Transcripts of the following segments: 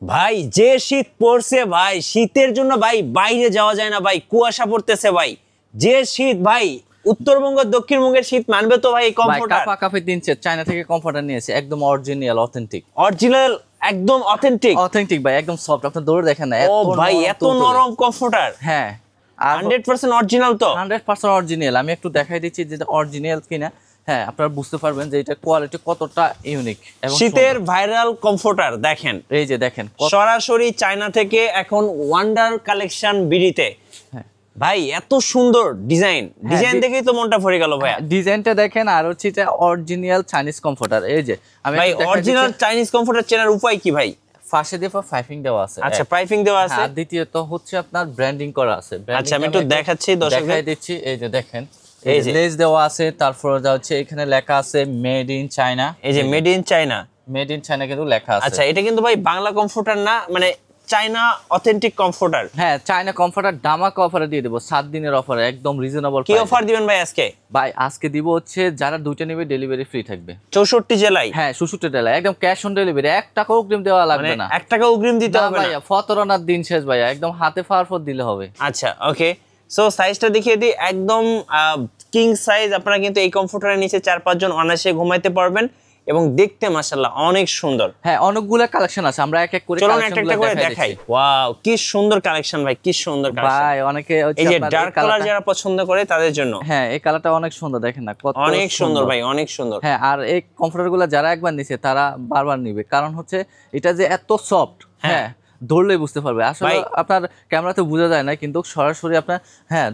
ভাই যে শীত পড়ছে ভাই, শীতের জন্য ভাই বাইরে যাওয়া যায় না ভাই, কুয়াশা পড়তেছে ভাই। যে শীত ভাই, উত্তরবঙ্গ দক্ষিণবঙ্গের শীত মানবে তো ভাই এই কমফোর্টার? কাপা কাপি দিনছে, চায়না থেকে কমফোর্টার নিয়েছে, একদম অরিজিনাল অথেন্টিক। অরিজিনাল একদম অথেন্টিক? অথেন্টিক ভাই, একদম সফট। আপনি দৌড়ে দেখেন না, ও ভাই এত নরম কমফোর্টার? হ্যাঁ, 100% অরিজিনাল তো? 100% অরিজিনাল। আমি একটু দেখাই দিচ্ছি যে অরিজিনাল কিনা। হ্যাঁ, আপনারা বুঝতে পারবেন যে এটা কোয়ালিটি কতটা ইউনিক। শীতের ভাইরাল কমফোর্টার দেখেন, এই যে দেখেন সরাসরি চায়না থেকে এখন ওয়ান্ডার কালেকশন বিডিতে। ভাই এত সুন্দর ডিজাইন দেখেই তো মনটা ভরে গেল ভাই। ডিজাইনটা দেখেন, আর হচ্ছে এটা অরিজিনাল চাইনিজ কমফোর্টার। এই যে আমি ভাই অরিজিনাল চাইনিজ কমফোর্টার চেনার উপায় কি ভাই? ফার্স্টে দিয়ে পাইপিং দেওয়া আছে। আচ্ছা, পাইপিং দেওয়া আছে। আর দ্বিতীয়ত হচ্ছে আপনার ব্র্যান্ডিং করা আছে। আচ্ছা, আমি একটু দেখাচ্ছি দর্শকদের, দেখাই দিচ্ছি। এই যে দেখেন, এই যে লেজ দেওয়া আছে, তারপর হচ্ছে এখানে লেখা আছে মেড ইন চায়না। এই যে made in China, made in China কিন্তু লেখা আছে। আচ্ছা, এটা কিন্তু ভাই বাংলা কমফোর্টার না, মানে চায়না অথেন্টিক কমফোর্টার। হ্যাঁ, চায়না কমফোর্টার ধামাকা অফারে দিয়ে দেবো, 7 দিনের অফারে, একদম রিজনেবল। কি অফার দিবেন ভাই আজকে? ভাই আজকে দিব হচ্ছে যারা দুইটা নেবে ডেলিভারি ফ্রি থাকবে 64 জেলায়। হ্যাঁ, 64 জেলায়, একদম ক্যাশ অন ডেলিভারি। 1 টাকা অগ্রিম দেওয়া লাগবে না। 1 টাকা অগ্রিম দিতে হবে না ভাইয়া, ফতরনার দিন শেষ ভাইয়া, একদম হাতে ফারফত দিলে হবে। আচ্ছা, ওকে। সো সাইজটা দেখিয়ে দিই, একদম কিং সাইজ। আপনারা কিন্তু এই কমফোর্টারের নিচে 4-5 জন অনায়াসে ঘুমাইতে পারবেন এবং দেখতে মাশাআল্লাহ অনেক সুন্দর। হ্যাঁ, অনেকগুলো কালেকশন আছে, আমরা এক এক করে কালেকশনগুলো দেখাই। ওয়াও, কি সুন্দর কালেকশন ভাই, কি সুন্দর কালেকশন ভাই। অনেকে এই যে ডার্ক কালার যারা পছন্দ করে তাদের জন্য। হ্যাঁ, এই কালারটা অনেক সুন্দর, দেখেন না কত অনেক সুন্দর ভাই, অনেক সুন্দর। হ্যাঁ, আর এই কমফোর্টারগুলো যারা একবার নিছে তারা বারবার নিবে, কারণ হচ্ছে এটা যে এত সফট। হ্যাঁ, ধরলেই বুঝতে পারবে। আসলে আপনার ক্যামেরাতে বোঝা যায় না, কিন্তু সরাসরি আপনার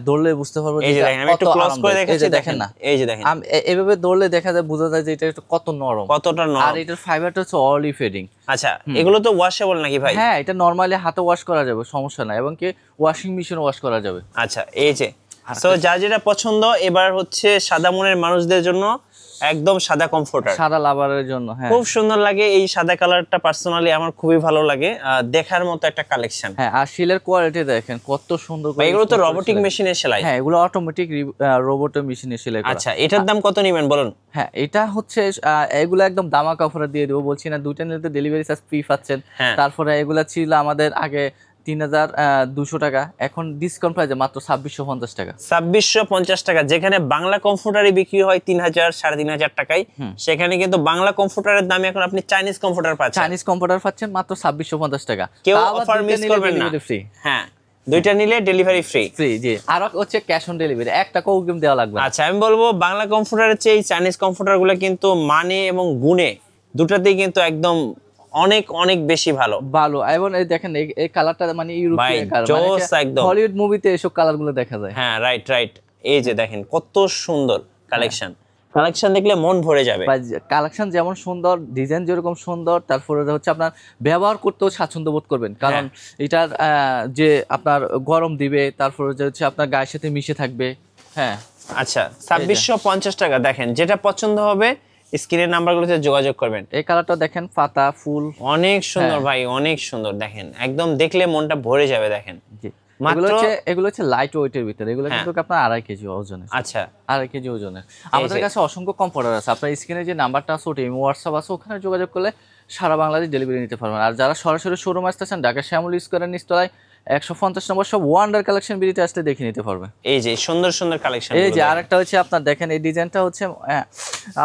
ধরলে বুঝতে পারবে। এই যে দেখেন, আমি একটু ক্লোজ করে দেখাচ্ছি, দেখেন না, এই যে দেখেন, এইভাবে ধরলে দেখা যায়, বোঝা যায় যে এটা কত নরম, কতটা নরম। আর এটার ফাইবারটা হচ্ছে অলি ফেডিং। আচ্ছা, এগুলো তো ওয়াশেবল নাকি ভাই? হ্যাঁ, এটা নরমালি হাতে ওয়াশ করা যাবে, সমস্যা নাই, এবং কি ওয়াশিং মেশিনে ওয়াশ করা যাবে। আচ্ছা, এই যে সো যার যেটা পছন্দ। এবার হচ্ছে সাদা মনের মানুষদের জন্য একদম সাদা কমফোর্টার, সাদা লাভারের জন্য। হ্যাঁ, খুব সুন্দর লাগে এই সাদা কালারটা, পার্সোনালি আমার খুবই ভালো লাগে, দেখার মতো একটা কালেকশন। হ্যাঁ, আর শিলের কোয়ালিটি দেখেন কত সুন্দর। এগুলো তো রোবোটিক মেশিনের সেলাই? হ্যাঁ, এগুলো অটোমেটিক রোবটের মেশিনে সেলাই করা। আচ্ছা, এটার দাম কত নেবেন বলুন? হ্যাঁ, এটা হচ্ছে এগুলো একদম দামাকা অফারে দিয়ে দেবো, বলছি না, দুইটা নিলে তো ডেলিভারি চার্জ ফ্রি পাচ্ছেন। তারপরে এগুলা ছিল আমাদের আগে 3200 টাকা, এখন ডিসকাউন্ট প্রাইসে মাত্র 2650 টাকা। 2650 টাকা, যেখানে বাংলা কমফোর্টারই বিক্রি হয় 3000 3500 টাকায়, সেখানে কিন্তু বাংলা কমফোর্টারের দামে এখন আপনি চাইনিজ কমফোর্টার পাচ্ছেন। চাইনিজ কমফোর্টার পাচ্ছেন মাত্র 2650 টাকা। কেউ অফার মিস করবেন না। ফ্রি। হ্যাঁ, দুইটা নিলে ডেলিভারি ফ্রি। ফ্রি, জি। আর হচ্ছে ক্যাশ অন ডেলিভারি, 1 টাকা অগ্রিম দেওয়া লাগবে। আচ্ছা, আমি বলবো বাংলা কমফোর্টারের চেয়ে চাইনিজ কমফোর্টারগুলো কিন্তু মানে এবং গুণে দুটাতেই কিন্তু একদম অনেক অনেক বেশি ভালো। এবং এই দেখেন এই কালারটা মানে ইউরোপিয়ান কালার, মানে হলিউড মুভিতে এসব কালারগুলো দেখা যায়। হ্যাঁ, রাইট। এই যে দেখেন কত সুন্দর কালেকশন দেখলে মন ভরে যাবে। কালেকশন যেমন সুন্দর, ডিজাইন যেরকম সুন্দর, তারপরে হচ্ছে আপনার ব্যবহার করতেও স্বাচ্ছন্দ্য বোধ করবেন, কারণ এটার যে আপনার গরম দিবে, তারপরে হচ্ছে আপনার গায়ের সাথে মিশে থাকবে। হ্যাঁ, আচ্ছা, 2650 টাকা। দেখেন যেটা পছন্দ হবে স্ক্রিনের নাম্বারগুলোতে যোগাযোগ করবেন। এই কালারটা দেখেন, পাতা ফুল, অনেক সুন্দর ভাই, অনেক সুন্দর। দেখেন একদম দেখলে মনটা ভরে যাবে। দেখেন এগুলো হচ্ছে লাইট ওয়েটের ভিতরে, এগুলো কিন্তু আপনার 2.5 কেজি ওজনের। আচ্ছা, 2.5 কেজি ওজনের। আমাদের কাছে অসংখ্য কমফোর্টার আছে, আপনার স্ক্রিনে যে নাম্বারটা আছে ওটা হোয়াটসঅ্যাপ আছে, ওখানে যোগাযোগ করলে সারা বাংলাদেশ ডেলিভারি নিতে পারবেন। আর যারা সরাসরি শোরুম আসতেছেন, ঢাকা শ্যামলী স্কয়ারের নিচতলায় 150 নম্বর সব ওয়ান্ডার কালেকশন বিডিতে আসতে দেখে নিতে পারবে। এই যে সুন্দর সুন্দর কালেকশন। এই যে আরেকটা হচ্ছে আপনার দেখেন, এই ডিজাইনটা হচ্ছে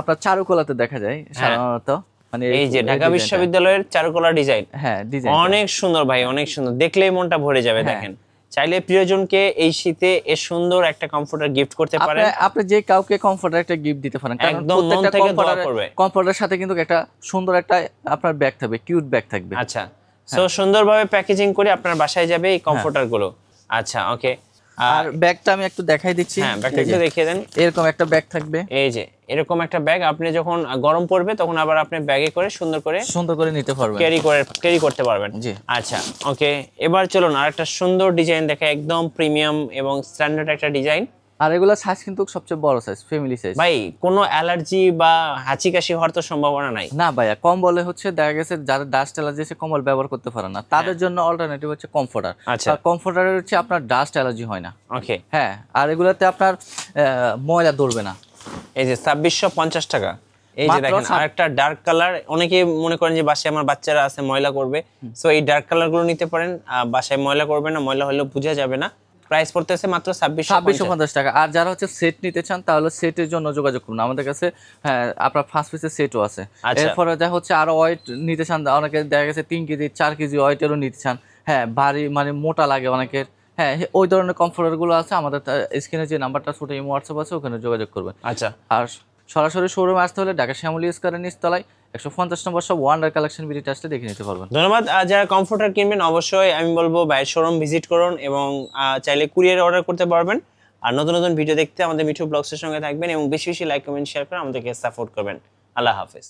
আপনার চারুকলাতে দেখা যায় সাধারণত, মানে এই যে ঢাকা বিশ্ববিদ্যালয়ের চারুকলা ডিজাইন। হ্যাঁ, ডিজাইন অনেক সুন্দর ভাই, অনেক সুন্দর, দেখলেই মনটা ভরে যাবে। দেখেন চাইলে প্রিয়জনকে এই শীতে এ সুন্দর একটা কমফোর্টার গিফট করতে পারেন। আপনি যে কাউকে কমফোর্টার একটা গিফট দিতে পারেন, কারণ প্রত্যেকটা কমফোর্টারের সাথে কিন্তু একটা সুন্দর একটা আপনার ব্যাগ থাকবে, কিউট ব্যাগ থাকবে। আচ্ছা, সো সুন্দরভাবে প্যাকেজিং করে আপনার বাসায় যাবে এই কমফোর্টার গুলো। আচ্ছা, ওকে। আর ব্যাগটা আমি একটু দেখাই দিচ্ছি। হ্যাঁ, ব্যাগটা একটু দেখিয়ে দেন। এরকম একটা ব্যাগ থাকবে, এই যে এরকম একটা ব্যাগ, আপনি যখন গরম পড়বে তখন আবার আপনি ব্যাগে করে সুন্দর করে নিতে পারবেন, ক্যারি করতে পারবেন। জি, আচ্ছা, ওকে। এবার চলুন আরেকটা সুন্দর ডিজাইন দেখা, একদম প্রিমিয়াম এবং স্ট্যান্ডার্ড একটা ডিজাইন। আর এগুলো সাইজ কিন্তু সবচেয়ে বড় সাইজ, ফ্যামিলি সাইজ। ভাই কোনো অ্যালার্জি বা হাঁচি কাশি হওয়ার তো সম্ভাবনা নাই? না ভাইয়া, কম্বলে হচ্ছে দেখা গেছে যারা ডাস্ট অ্যালার্জি আছে কম্বল ব্যবহার করতে পারে না, তাদের জন্য অল্টারনেটিভ হচ্ছে কমফোর্টার। আচ্ছা, কমফোর্টারের হচ্ছে আপনার ডাস্ট অ্যালার্জি হয় না। ওকে, হ্যাঁ, আর এগুলোতে আপনার ময়লা ধরবে না। এই যে 2650 টাকা, এই যে মাত্র দেখেন আরেকটা ডার্ক কালার, অনেকে মনে করেন যে বাসায় আমার বাচ্চারা আছে ময়লা করবে, সো এই ডার্ক কালার গুলো নিতে পারেন, বাসায় ময়লা করবে না, ময়লা হলেও বোঝা যাবে না। প্রাইস পড়তেছে মাত্র 2650 টাকা। আর যারা হচ্ছে সেট নিতে চান তাহলে সেটের জন্য যোগাযোগ করুন আমাদের কাছে। হ্যাঁ, আপনার 5 পিসের সেটও আছে। এরপরে দেখা হচ্ছে আরো ওয়েট নিতে চান, অনেকে দেখা গেছে 3 কেজি 4 কেজি ওয়েটেরও নিতে চান, হ্যাঁ ভারী মানে মোটা লাগে অনেকের, হ্যাঁ ওই ধরনের কমফোর্টার গুলো আছে আমাদের। স্ক্রিনে যে নাম্বারটা ছোট ইমো হোয়াটসঅ্যাপ আছে ওখানে যোগাযোগ করবেন। আচ্ছা, আর সরাসরি শোরুমে আসতে হলে ঢাকা শ্যামলী স্কয়ারের নিচতলায় 150 নম্বর সব ওয়ান্ডার কালেকশন ভিজিট আসলে দেখে নিতে পারবেন। ধন্যবাদ। যারা কমফোর্টার কিনবেন অবশ্যই আমি বলবো বাইরের শোরুম ভিজিট করুন এবং চাইলে কুরিয়ার অর্ডার করতে পারবেন। আর নতুন নতুন ভিডিও দেখতে আমাদের মিঠু ব্লগসের সঙ্গে থাকবেন এবং বেশি বেশি লাইক কমেন্ট শেয়ার করে আমাদেরকে সাপোর্ট করবেন। আল্লাহ হাফেজ।